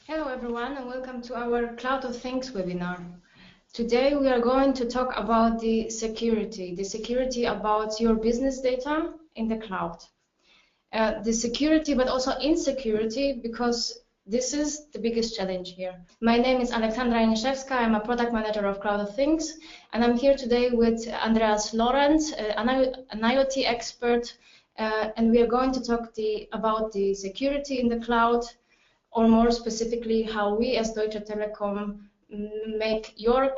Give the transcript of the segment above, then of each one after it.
Hello everyone and welcome to our Cloud of Things webinar. Today we are going to talk about the security about your business data in the cloud. The security but also insecurity, because this is the biggest challenge here. My name is Aleksandra Janiszewska. I'm a product manager of Cloud of Things, and I'm here today with Andreas Lorenz, an IoT expert, and we are going to talk about the security in the cloud, or more specifically, how we as Deutsche Telekom make your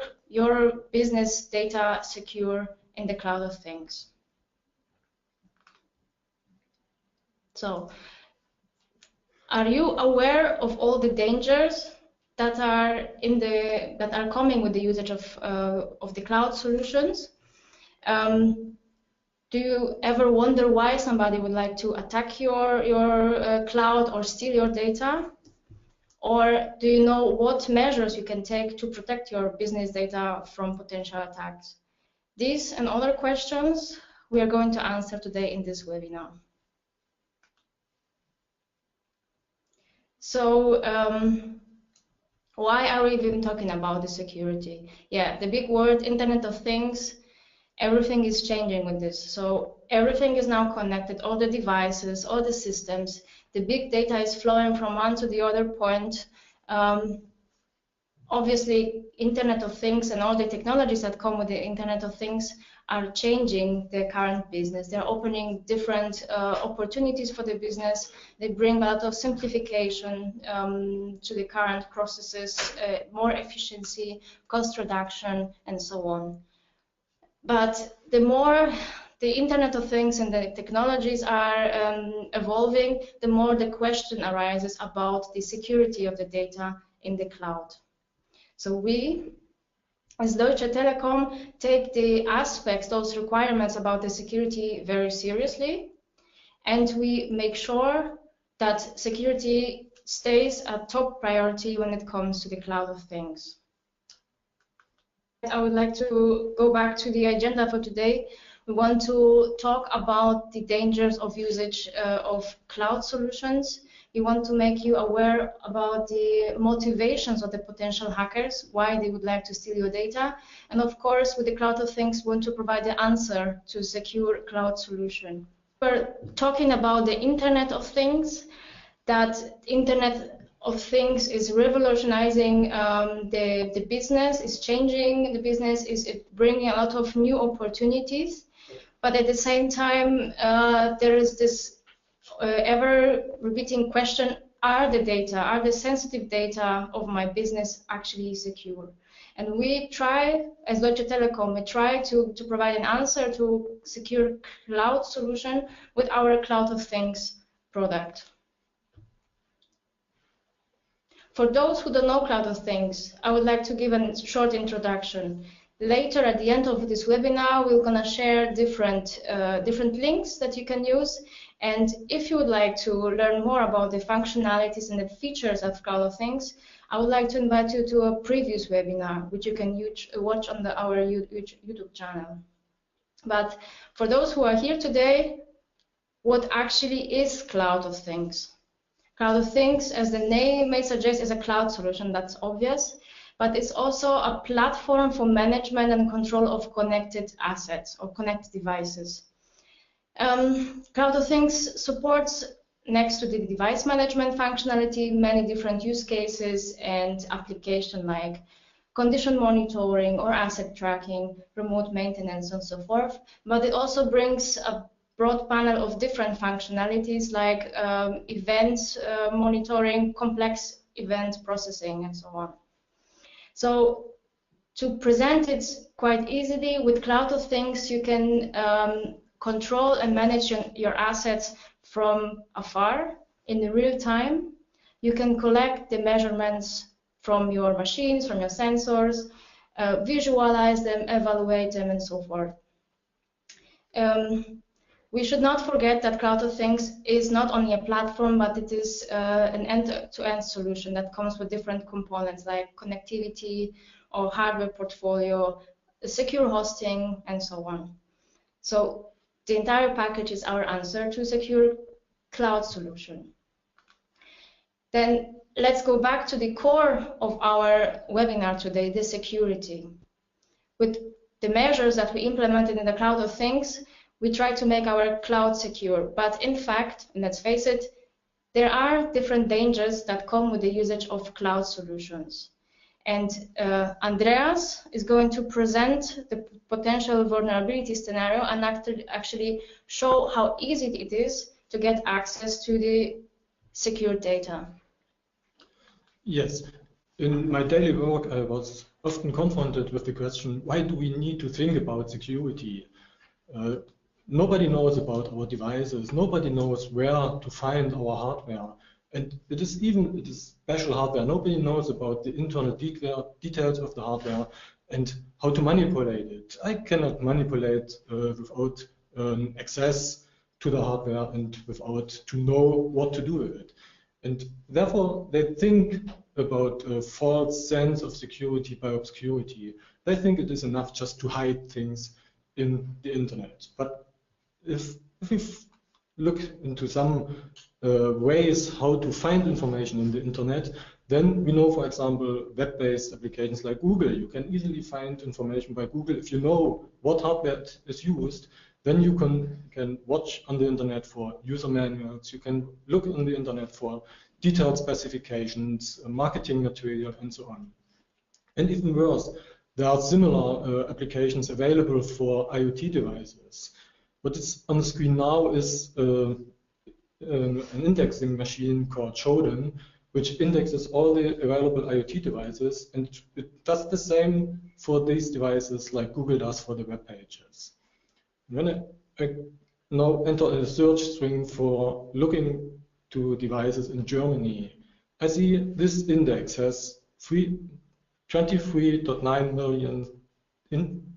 business data secure in the Cloud of Things. So, are you aware of all the dangers that are coming with the usage of the cloud solutions? Do you ever wonder why somebody would like to attack your cloud or steal your data? Or do you know what measures you can take to protect your business data from potential attacks? These and other questions we are going to answer today in this webinar. So why are we even talking about the security? Yeah, the big word, Internet of Things. Everything is changing with this. So everything is now connected, all the devices, all the systems. The big data is flowing from one to the other point. Obviously, Internet of Things and all the technologies that come with the Internet of Things are changing the current business. They're opening different opportunities for the business. They bring a lot of simplification to the current processes, more efficiency, cost reduction, and so on. But the more the Internet of Things and the technologies are evolving, the more the question arises about the security of the data in the cloud. So we, as Deutsche Telekom, take the aspects, those requirements about the security very seriously, and we make sure that security stays a top priority when it comes to the Cloud of Things. I would like to go back to the agenda for today. We want to talk about the dangers of usage of cloud solutions. We want to make you aware about the motivations of the potential hackers, why they would like to steal your data. And of course, with the Cloud of Things, we want to provide the answer to secure cloud solution. We're talking about the Internet of Things, that Internet of Things is revolutionizing the business, is changing the business, is bringing a lot of new opportunities. But at the same time, there is this ever-repeating question, are the sensitive data of my business actually secure? And we try, as Deutsche Telekom, we try to provide an answer to secure cloud solution with our Cloud of Things product. For those who don't know Cloud of Things, I would like to give a short introduction. Later, at the end of this webinar, we're going to share different links that you can use. And if you would like to learn more about the functionalities and the features of Cloud of Things, I would like to invite you to a previous webinar, which you can watch on our YouTube channel. But for those who are here today, what actually is Cloud of Things? Cloud of Things, as the name may suggest, is a cloud solution, that's obvious, but it's also a platform for management and control of connected assets or connected devices. Cloud of Things supports, next to the device management functionality, many different use cases and applications like condition monitoring or asset tracking, remote maintenance, and so forth. But it also brings a broad panel of different functionalities like events monitoring, complex event processing, and so on. So to present it quite easily, with Cloud of Things, you can control and manage your assets from afar in real time. You can collect the measurements from your machines, from your sensors, visualize them, evaluate them, and so forth. We should not forget that Cloud of Things is not only a platform, but it is an end-to-end solution that comes with different components like connectivity or hardware portfolio, secure hosting, and so on. So the entire package is our answer to secure cloud solution. Then let's go back to the core of our webinar today, the security. With the measures that we implemented in the Cloud of Things, we try to make our cloud secure. But in fact, let's face it, there are different dangers that come with the usage of cloud solutions. And Andreas is going to present the potential vulnerability scenario and actually show how easy it is to get access to the secure data. Yes, in my daily work, I was often confronted with the question, why do we need to think about security? Nobody knows about our devices. Nobody knows where to find our hardware. And it is special hardware. Nobody knows about the internal details of the hardware and how to manipulate it. I cannot manipulate without access to the hardware and without to know what to do with it. And therefore, they think about a false sense of security by obscurity. They think it is enough just to hide things in the internet. But if we look into some ways how to find information in the internet, then we know, for example, web-based applications like Google. You can easily find information by Google. If you know what hardware is used, then you can watch on the internet for user manuals. You can look on the internet for detailed specifications, marketing material, and so on. And even worse, there are similar applications available for IoT devices. What is on the screen now is an indexing machine called Shodan, which indexes all the available IoT devices, and it does the same for these devices like Google does for the web pages. When I now enter a search string for looking to devices in Germany, I see this index has 23.9 million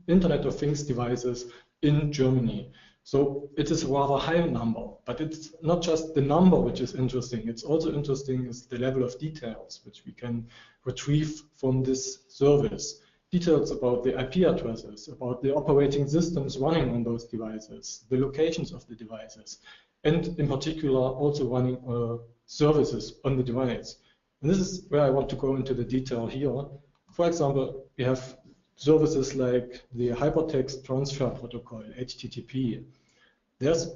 Internet of Things devices in Germany. So it is a rather high number, but it's not just the number which is interesting. It's also interesting is the level of details which we can retrieve from this service. Details about the IP addresses, about the operating systems running on those devices, the locations of the devices, and in particular also running services on the device. And this is where I want to go into the detail here. For example, we have services like the Hypertext Transfer Protocol, HTTP. There's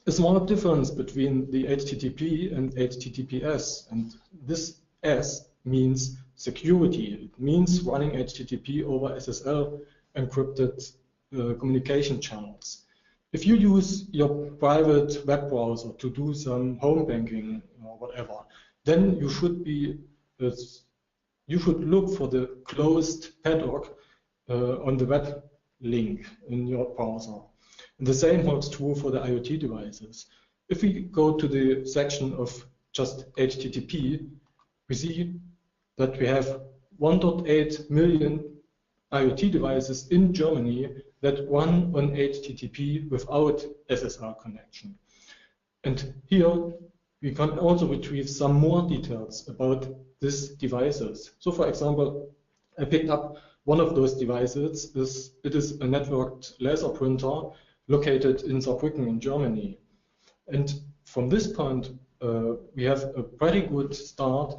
a small difference between the HTTP and HTTPS, and this S means security. It means running HTTP over SSL encrypted communication channels. If you use your private web browser to do some home banking or whatever, then you should look for the closed padlock on the web link in your browser. And the same holds true for the IoT devices. If we go to the section of just HTTP, we see that we have 1.8 million IoT devices in Germany that run on HTTP without SSL connection. And here we can also retrieve some more details about these devices. So for example, I picked up one of those devices. It is a networked laser printer located in Saarbrücken in Germany. And from this point, we have a pretty good start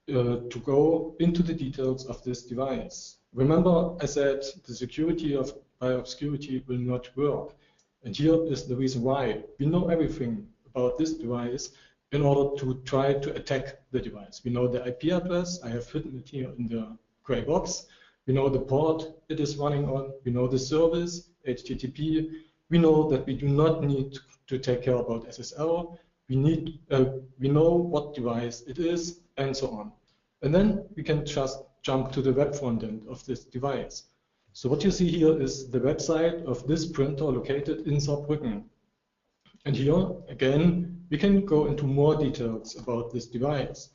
to go into the details of this device. Remember, I said the security by obscurity will not work. And here is the reason why. We know everything about this device in order to try to attack the device. We know the IP address. I have hidden it here in the gray box. We know the port it is running on. We know the service, HTTP. We know that we do not need to take care about SSL. We know what device it is, and so on. And then we can just jump to the web front end of this device. So what you see here is the website of this printer located in Saarbrücken. And here, again, we can go into more details about this device.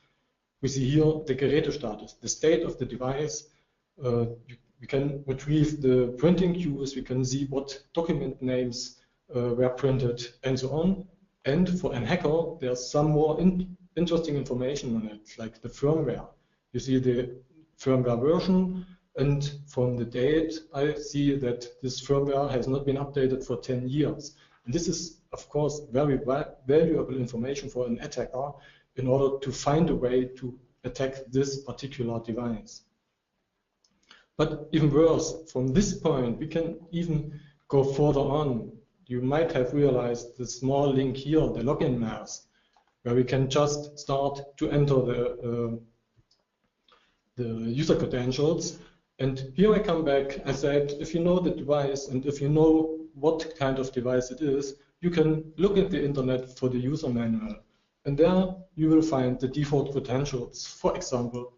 We see here the Gerätestatus, the state of the device. We can retrieve the printing queues, we can see what document names were printed, and so on. And for a hacker, there's some more interesting information on it, like the firmware. You see the firmware version, and from the date, I see that this firmware has not been updated for 10 years. And this is, of course, very valuable information for an attacker in order to find a way to attack this particular device. But even worse, from this point, we can even go further on. You might have realized the small link here, the login mask, where we can just start to enter the user credentials. And here I come back. I said, if you know the device and if you know what kind of device it is, you can look at the internet for the user manual. And there you will find the default credentials. For example,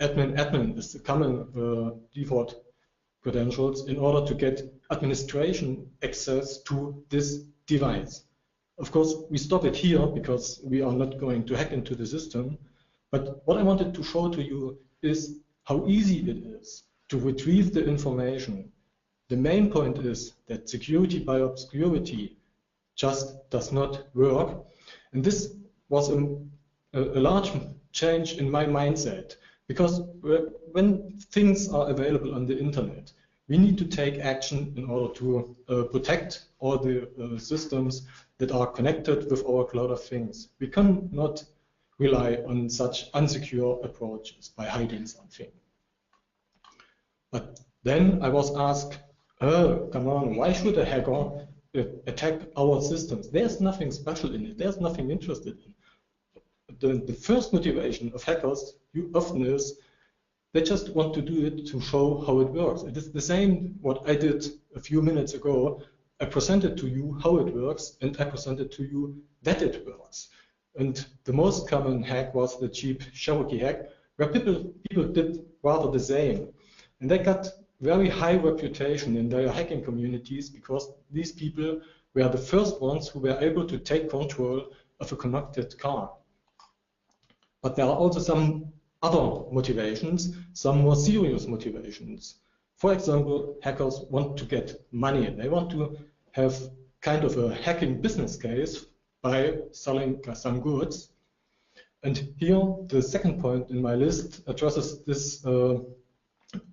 admin is the common default credentials in order to get administration access to this device. Of course, we stop it here because we are not going to hack into the system. But what I wanted to show to you is how easy it is to retrieve the information. The main point is that security by obscurity just does not work. And this was a large change in my mindset, because when things are available on the internet, we need to take action in order to protect all the systems that are connected with our cloud of things. We cannot rely on such unsecure approaches by hiding something. But then I was asked, oh, come on, why should a hacker attack our systems? There's nothing special in it. There's nothing interested in. The first motivation of hackers often is they just want to do it to show how it works. It is the same what I did a few minutes ago. I presented to you how it works, and I presented to you that it works. And the most common hack was the cheap CHEROKEE hack, where people did rather the same. And they got very high reputation in their hacking communities because these people were the first ones who were able to take control of a connected car. But there are also some other motivations, some more serious motivations. For example, hackers want to get money. They want to have kind of a hacking business case by selling some goods. And here, the second point in my list addresses this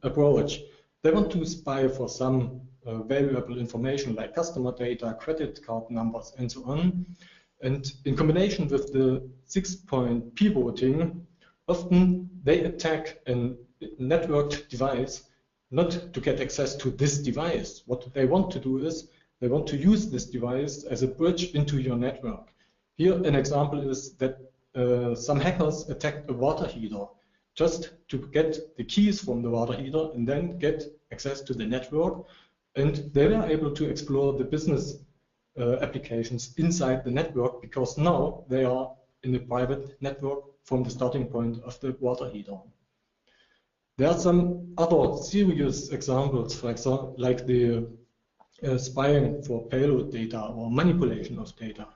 approach. They want to spy for some valuable information like customer data, credit card numbers, and so on. And in combination with the 6-point p-voting, often they attack a networked device not to get access to this device. What they want to do is they want to use this device as a bridge into your network. Here, an example is that some hackers attacked a water heater just to get the keys from the water heater and then get access to the network. And they were able to explore the business applications inside the network because now they are in a private network from the starting point of the water heater. There are some other serious examples, for example, like the spying for payload data or manipulation of data.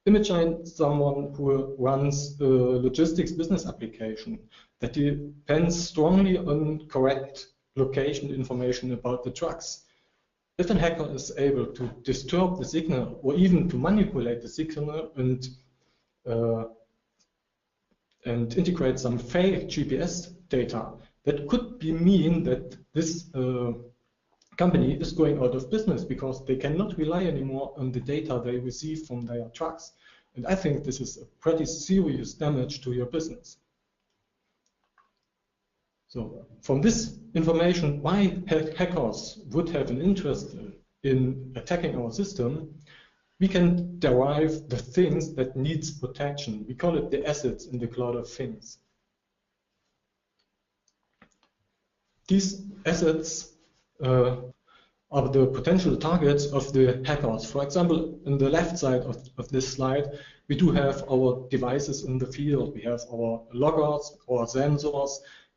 Imagine someone who runs a logistics business application that depends strongly on correct location information about the trucks. If a hacker is able to disturb the signal or even to manipulate the signal and integrate some fake GPS data, that could mean that this company is going out of business because they cannot rely anymore on the data they receive from their trucks. And I think this is a pretty serious damage to your business. So from this information, why hackers would have an interest in attacking our system, we can derive the things that needs protection. We call it the assets in the cloud of things. These assets are the potential targets of the hackers. For example, on the left side of this slide, we do have our devices in the field. We have our loggers, our sensors,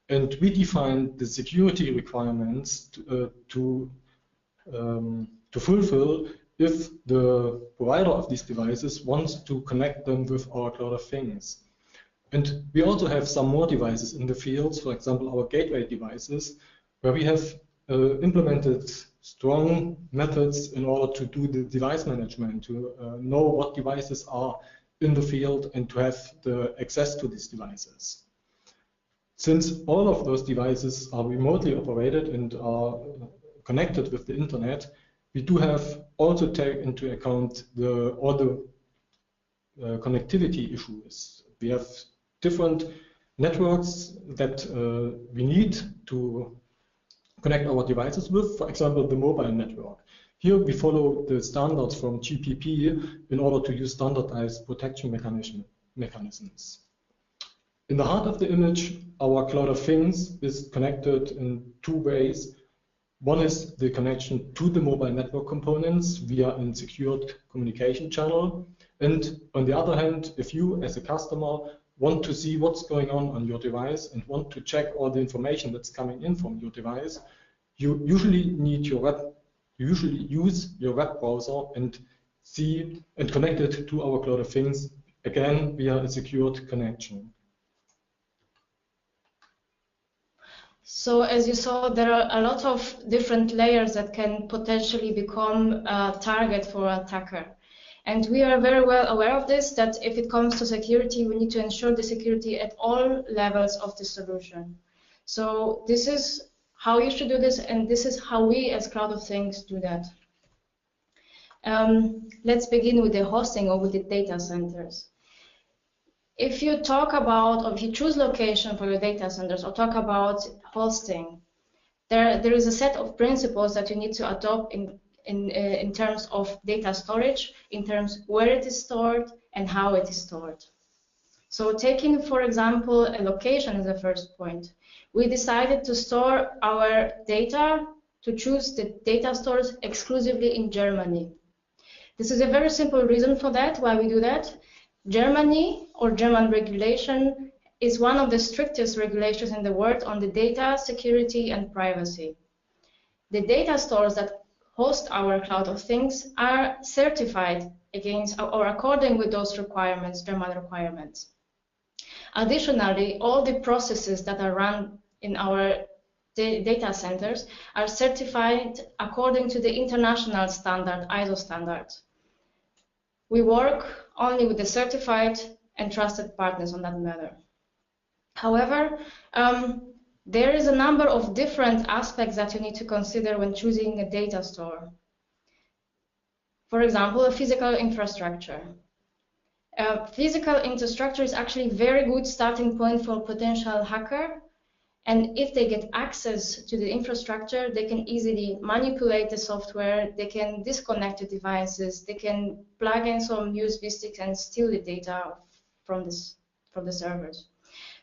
and we define the security requirements to fulfill if the provider of these devices wants to connect them with our cloud of things. And we also have some more devices in the fields, for example, our gateway devices, where we have implemented strong methods in order to do the device management, to know what devices are in the field and to have the access to these devices. Since all of those devices are remotely operated and are connected with the internet, we do have also take into account all the connectivity issues. We have different networks that we need to connect our devices with, for example, the mobile network. Here we follow the standards from GPP in order to use standardized protection mechanisms. In the heart of the image, our Cloud of Things is connected in two ways. One is the connection to the mobile network components via a secured communication channel. And on the other hand, if you as a customer want to see what's going on your device and want to check all the information that's coming in from your device, you usually need you usually use your web browser and connect it to our Cloud of Things, again via a secured connection. So as you saw, there are a lot of different layers that can potentially become a target for an attacker. And we are very well aware of this, that if it comes to security, we need to ensure the security at all levels of the solution. So this is how you should do this, and this is how we as Cloud of Things do that. Let's begin with the hosting or with the data centers. If you talk about, or if you choose location for your data centers or talk about hosting, there is a set of principles that you need to adopt in terms of data storage, in terms where it is stored and how it is stored. So taking, for example, a location as the first point, we decided to store our data, to choose the data stores exclusively in Germany. This is a very simple reason for that, why we do that. Germany, or German regulation, is one of the strictest regulations in the world on the data security and privacy. The data stores that host our Cloud of Things are certified against or according with those requirements, German requirements. Additionally, all the processes that are run in our data centers are certified according to the international standard, ISO standards. We work only with the certified and trusted partners on that matter. However, there is a number of different aspects that you need to consider when choosing a data store. For example, a physical infrastructure. Physical infrastructure is actually a very good starting point for a potential hacker. And if they get access to the infrastructure, they can easily manipulate the software, they can disconnect the devices, they can plug in some USB sticks and steal the data from the servers.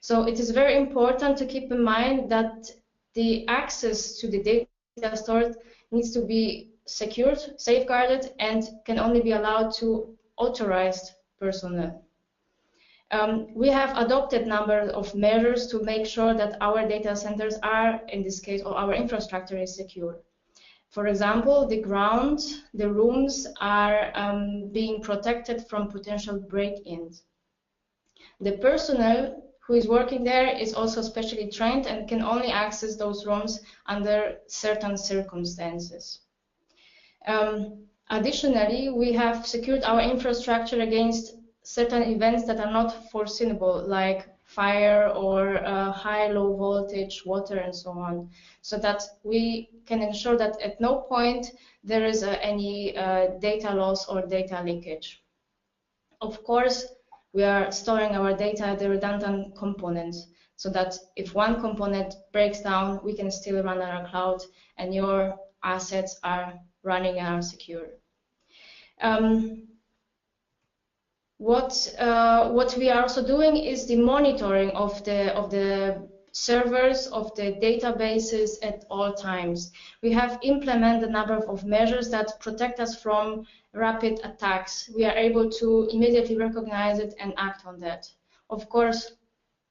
So it is very important to keep in mind that the access to the data stored needs to be secured, safeguarded, and can only be allowed to authorized personnel. We have adopted a number of measures to make sure that our data centers are, in this case, or our infrastructure is secure. For example, the ground, the rooms are being protected from potential break-ins. The personnel who is working there is also specially trained and can only access those rooms under certain circumstances. Additionally, we have secured our infrastructure against certain events that are not foreseeable, like fire or high-low voltage, water, and so on, so that we can ensure that at no point there is any data loss or data leakage. Of course, we are storing our data at the redundant components, so that if one component breaks down, we can still run on our cloud and your assets are running and are secure. What we are also doing is the monitoring of the servers, of the databases at all times. We have implemented a number of measures that protect us from rapid attacks. We are able to immediately recognize it and act on that. Of course,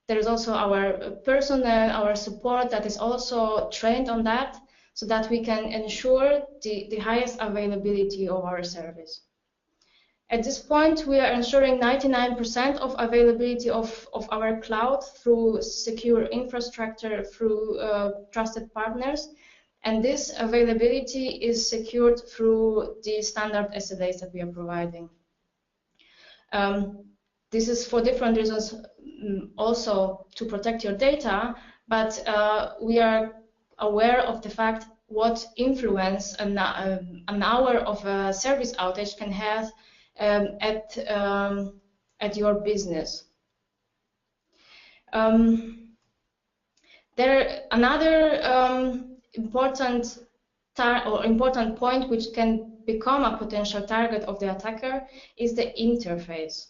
there is also our personnel, our support that is also trained on that, so that we can ensure the highest availability of our service. At this point, we are ensuring 99% of availability of our cloud through secure infrastructure, through trusted partners, and this availability is secured through the standard SLAs that we are providing. This is for different reasons, also to protect your data, but we are aware of the fact what influence an hour of a service outage can have at your business. Another important point which can become a potential target of the attacker is the interface.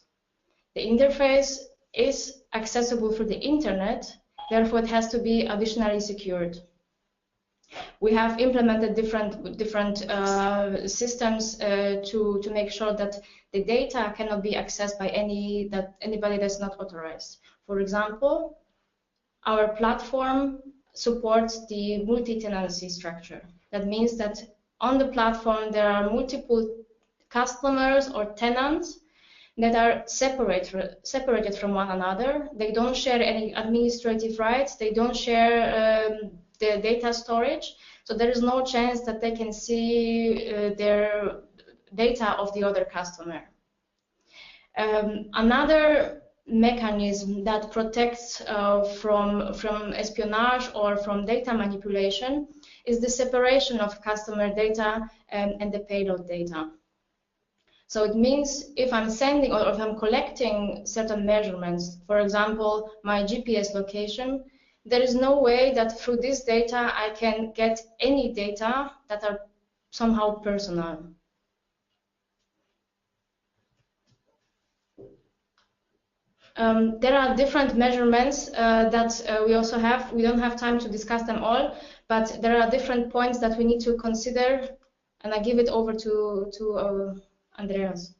The interface is accessible through the internet, therefore it has to be additionally secured. We have implemented different systems to make sure that the data cannot be accessed by anybody that's not authorized. For example, our platform supports the multi-tenancy structure. That means that on the platform there are multiple customers or tenants that are separated from one another. They don't share any administrative rights. They don't share the data storage. So there is no chance that they can see their data of the other customer. Another mechanism that protects from espionage or from data manipulation is the separation of customer data and the payload data. So it means if I'm sending or if I'm collecting certain measurements, for example, my GPS location, there is no way that through this data I can get any data that are somehow personal. There are different measurements that we also have. We don't have time to discuss them all, but there are different points that we need to consider, and I give it over to Andreas.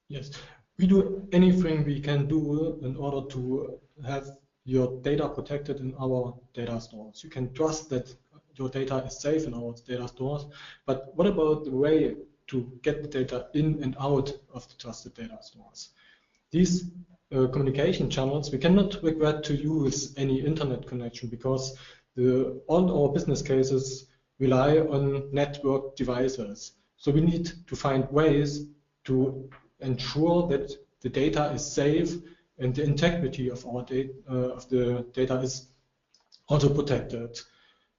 Yes, we do anything we can do in order to have your data protected in our data stores. You can trust that your data is safe in our data stores, but what about the way to get the data in and out of the trusted data stores? These communication channels, we cannot regret to use any internet connection because all our business cases rely on network devices. So we need to find ways to ensure that the data is safe and the integrity of our the data is also protected.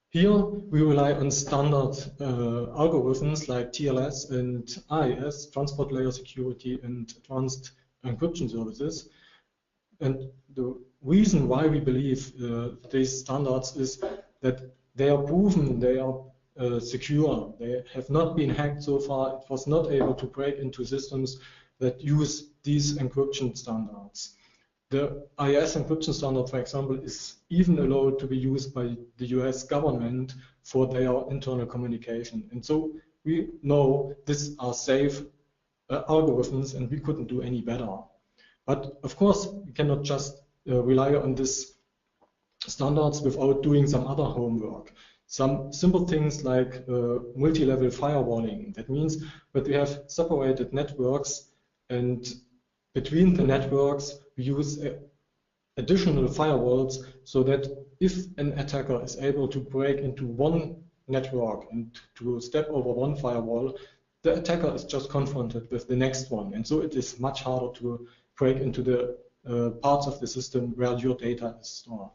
Here we rely on standard algorithms like TLS and AES, Transport Layer Security and Advanced Encryption Services. And the reason why we believe these standards is that they are proven, they are secure. They have not been hacked so far. It was not able to break into systems that use these encryption standards. The AES encryption standard, for example, is even allowed to be used by the US government for their internal communication. And so we know these are safe algorithms and we couldn't do any better. But of course, we cannot just rely on these standards without doing some other homework. Some simple things like multi-level firewalling. That means that we have separated networks, and between the networks we use additional firewalls so that if an attacker is able to break into one network and to step over one firewall, the attacker is just confronted with the next one. And so it is much harder to break into the parts of the system where your data is stored.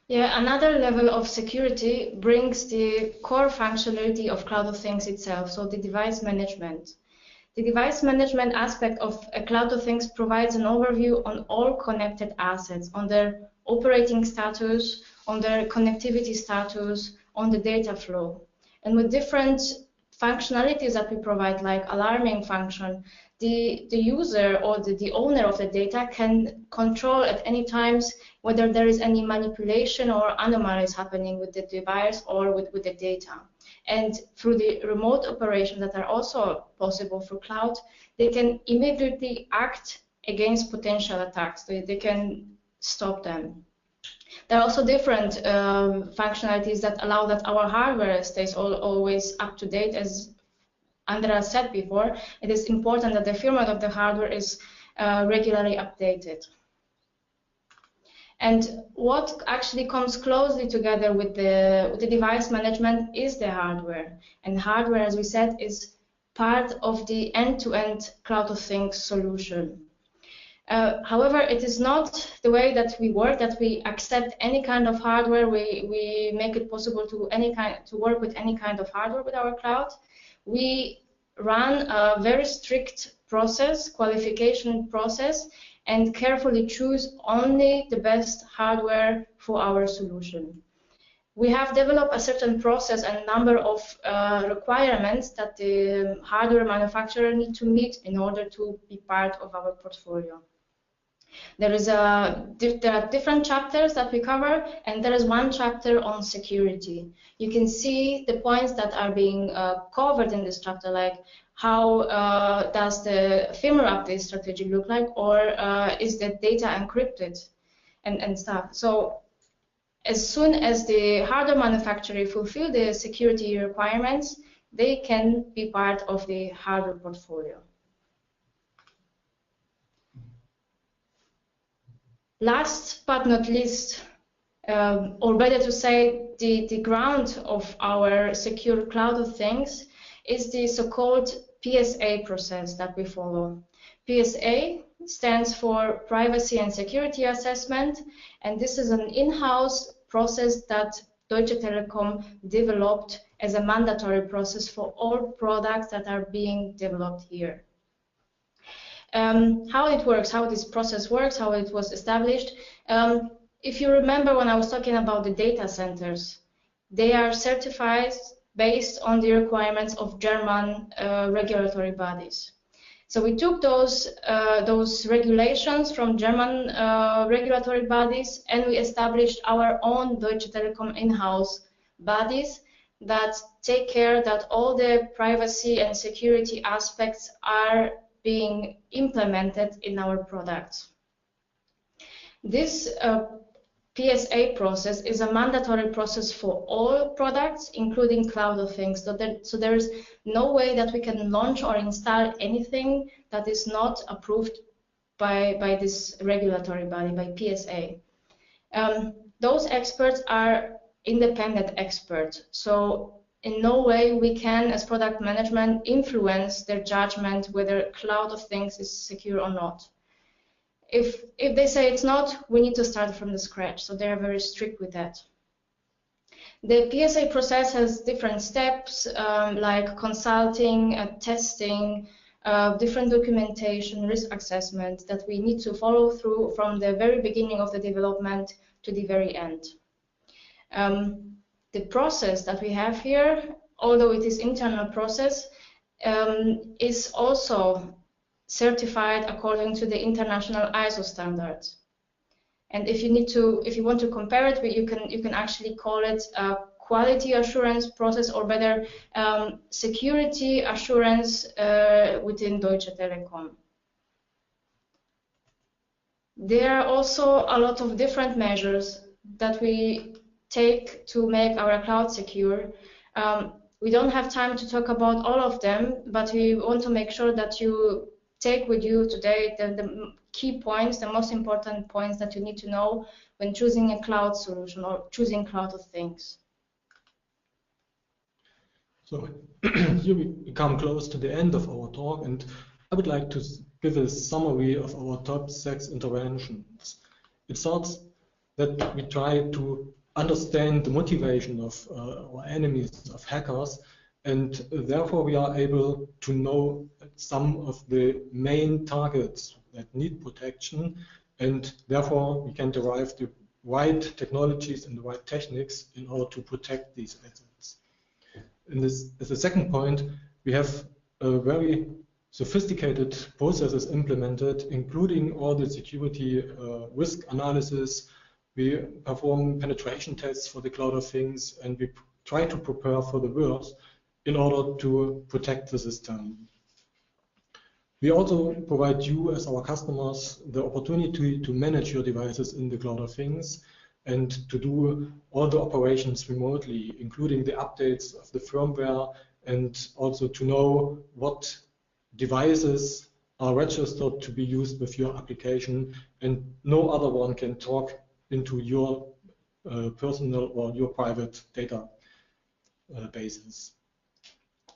Yeah, another level of security brings the core functionality of Cloud of Things itself, so the device management. The device management aspect of a Cloud of Things provides an overview on all connected assets, on their operating status, on their connectivity status, on the data flow. And with different functionalities that we provide, like alarming function, the user or the owner of the data can control at any times whether there is any manipulation or anomalies happening with the device or with the data. And through the remote operations that are also possible for cloud, they can immediately act against potential attacks. They can stop them. There are also different functionalities that allow that our hardware stays always up to date. As Andreas said before, it is important that the firmware of the hardware is regularly updated. And what actually comes closely together with the device management is the hardware. And hardware, as we said, is part of the end-to-end Cloud of Things solution. However, it is not the way that we work, that we accept any kind of hardware. We make it possible to work with any kind of hardware with our cloud. We run a very strict process, qualification process, and carefully choose only the best hardware for our solution. We have developed a certain process and number of requirements that the hardware manufacturer need to meet in order to be part of our portfolio. There are different chapters that we cover, and there is one chapter on security. You can see the points that are being covered in this chapter, like how does the firmware update strategy look like, or is the data encrypted, and stuff. So as soon as the hardware manufacturer fulfill the security requirements, they can be part of the hardware portfolio. Last but not least, or better to say, the ground of our secure cloud of things is the so-called PSA process that we follow. PSA stands for Privacy and Security Assessment, and this is an in-house process that Deutsche Telekom developed as a mandatory process for all products that are being developed here. How it works, how this process works, how it was established. If you remember when I was talking about the data centers, they are certified based on the requirements of German regulatory bodies. So we took those regulations from German regulatory bodies, and we established our own Deutsche Telekom in-house bodies that take care that all the privacy and security aspects are being implemented in our products. This PSA process is a mandatory process for all products, including Cloud of Things. So there is no way that we can launch or install anything that is not approved by this regulatory body, by PSA. Those experts are independent experts. So in no way we can, as product management, influence their judgment whether Cloud of Things is secure or not. If they say it's not, we need to start from the scratch. So they are very strict with that. The PSA process has different steps like consulting, testing, different documentation, risk assessment that we need to follow through from the very beginning of the development to the very end. The process that we have here, although it is internal process, is also certified according to the international ISO standards. And if you want to compare it, you can actually call it a quality assurance process, or better, security assurance within Deutsche Telekom. There are also a lot of different measures that we take to make our cloud secure. We don't have time to talk about all of them, but we want to make sure that you take with you today the key points, the most important points that you need to know when choosing a cloud solution or choosing Cloud of Things. So here we come close to the end of our talk, and I would like to give a summary of our top 6 interventions. It starts that we try to understand the motivation of our enemies, of hackers, and therefore we are able to know some of the main targets that need protection, and therefore we can derive the right technologies and the right techniques in order to protect these assets. And this, as a second point, we have a very sophisticated processes implemented, including all the security risk analysis. We perform penetration tests for the Cloud of Things, and we try to prepare for the worst in order to protect the system. We also provide you, as our customers, the opportunity to manage your devices in the Cloud of Things and to do all the operations remotely, including the updates of the firmware, and also to know what devices are registered to be used with your application, and no other one can talk into your personal or your private data bases.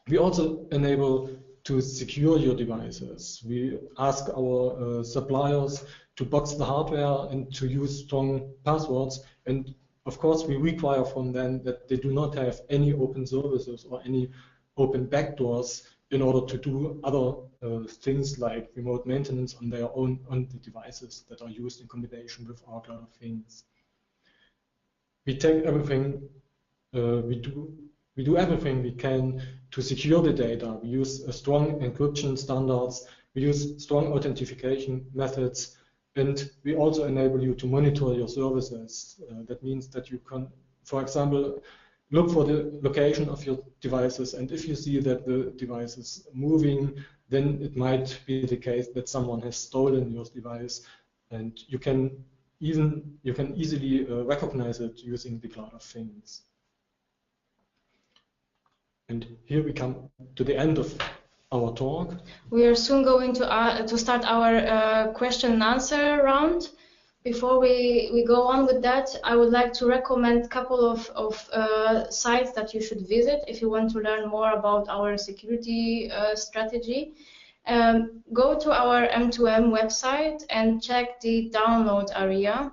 We also enable to secure your devices. We ask our suppliers to box the hardware and to use strong passwords, and of course we require from them that they do not have any open services or any open backdoors in order to do other things like remote maintenance on their own on the devices that are used in combination with our Cloud of Things. We take everything we do everything we can to secure the data. We use strong encryption standards. We use strong authentication methods, and we also enable you to monitor your services. That means that you can, for example, look for the location of your devices, and if you see that the device is moving, then it might be the case that someone has stolen your device, and you can easily recognize it using the Cloud of Things. And here we come to the end of our talk. We are soon going to start our question and answer round. Before we go on with that, I would like to recommend a couple of sites that you should visit if you want to learn more about our security strategy. Go to our M2M website and check the download area.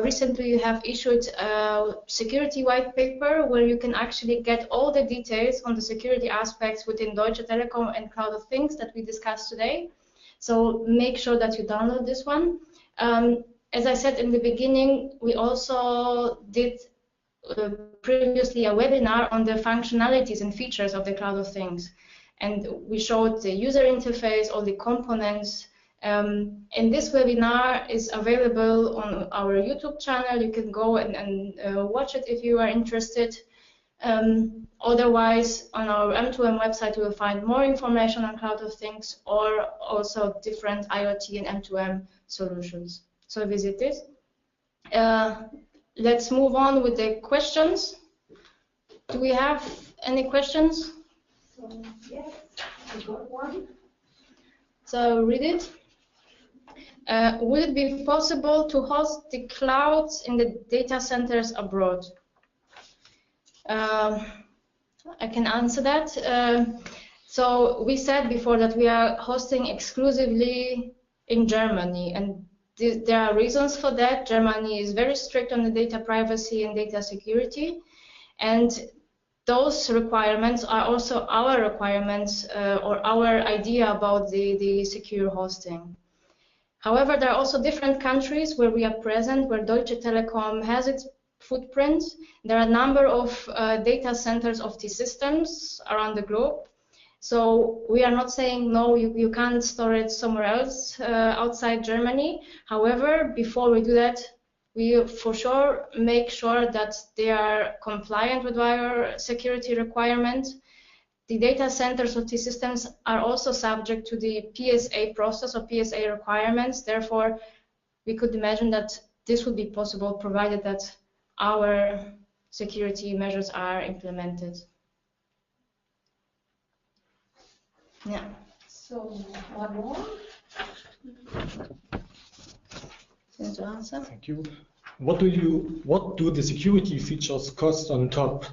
Recently, we have issued a security white paper where you can actually get all the details on the security aspects within Deutsche Telekom and Cloud of Things that we discussed today. So make sure that you download this one. As I said in the beginning, we also did previously a webinar on the functionalities and features of the Cloud of Things. And we showed the user interface, all the components. And this webinar is available on our YouTube channel. You can go and watch it if you are interested. Otherwise, on our M2M website, you will find more information on Cloud of Things or also different IoT and M2M solutions. So visit it. Let's move on with the questions. Do we have any questions? So, yes, I got one. So I'll read it. Would it be possible to host the clouds in the data centers abroad? I can answer that. So we said before that we are hosting exclusively in Germany, and there are reasons for that. Germany is very strict on the data privacy and data security, and those requirements are also our requirements or our idea about the secure hosting. However, there are also different countries where we are present, where Deutsche Telekom has its footprint. There are a number of data centers of T-Systems around the globe. So we are not saying, no, you can't store it somewhere else outside Germany. However, before we do that, we for sure make sure that they are compliant with our security requirements. The data centers of T-Systems are also subject to the PSA process or PSA requirements. Therefore, we could imagine that this would be possible provided that our security measures are implemented. Yeah. So, one more. Thank you. What do the security features cost on top?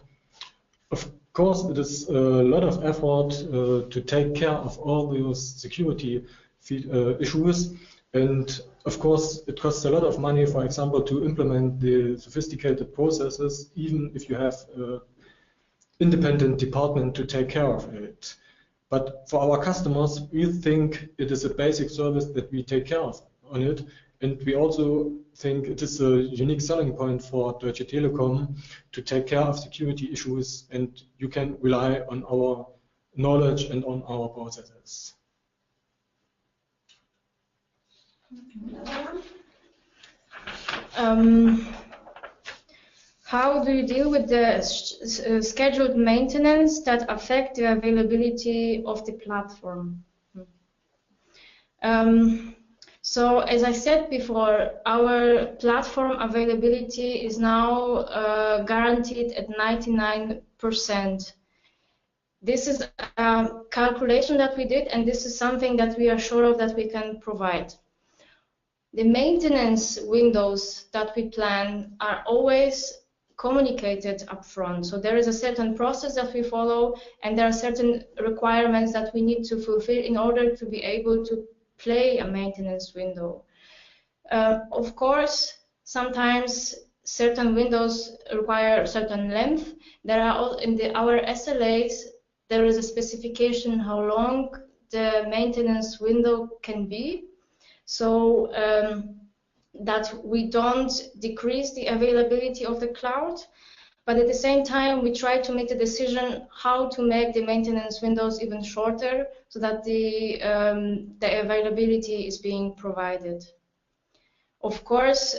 Of course, it is a lot of effort to take care of all those security issues, and of course, it costs a lot of money, for example, to implement the sophisticated processes, even if you have an independent department to take care of it. But for our customers, we think it is a basic service that we take care of on it. And we also think it is a unique selling point for Deutsche Telekom to take care of security issues, and you can rely on our knowledge and on our processes. How do you deal with the scheduled maintenance that affect the availability of the platform? So, as I said before, our platform availability is now guaranteed at 99%. This is a calculation that we did, and this is something that we are sure of that we can provide. The maintenance windows that we plan are always communicated upfront. So there is a certain process that we follow, and there are certain requirements that we need to fulfill in order to be able to play a maintenance window. Of course, sometimes certain windows require a certain length. There are in our SLAs, there is a specification how long the maintenance window can be, so that we don't decrease the availability of the cloud, but at the same time we try to make the decision how to make the maintenance windows even shorter so that the availability is being provided. Of course,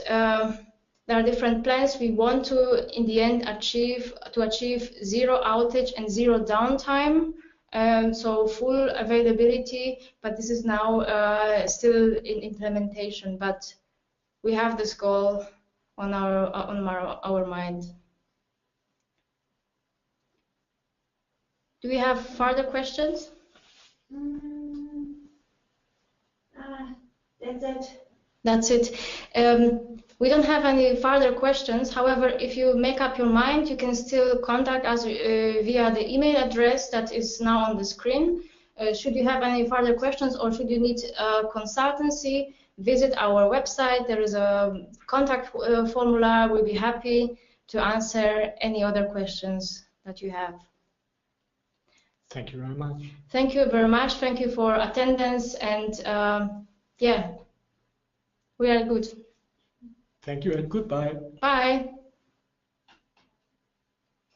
there are different plans. We want to, in the end, achieve zero outage and zero downtime, so full availability. But this is now still in implementation. But we have this goal on our mind. Do we have further questions? That's it. That's it. We don't have any further questions. However, if you make up your mind, you can still contact us via the email address that is now on the screen. Should you have any further questions or should you need consultancy, visit our website. There is a contact formula. We'll be happy to answer any other questions that you have. Thank you very much. Thank you very much. Thank you for attendance, and yeah, we are good. Thank you and goodbye. Bye.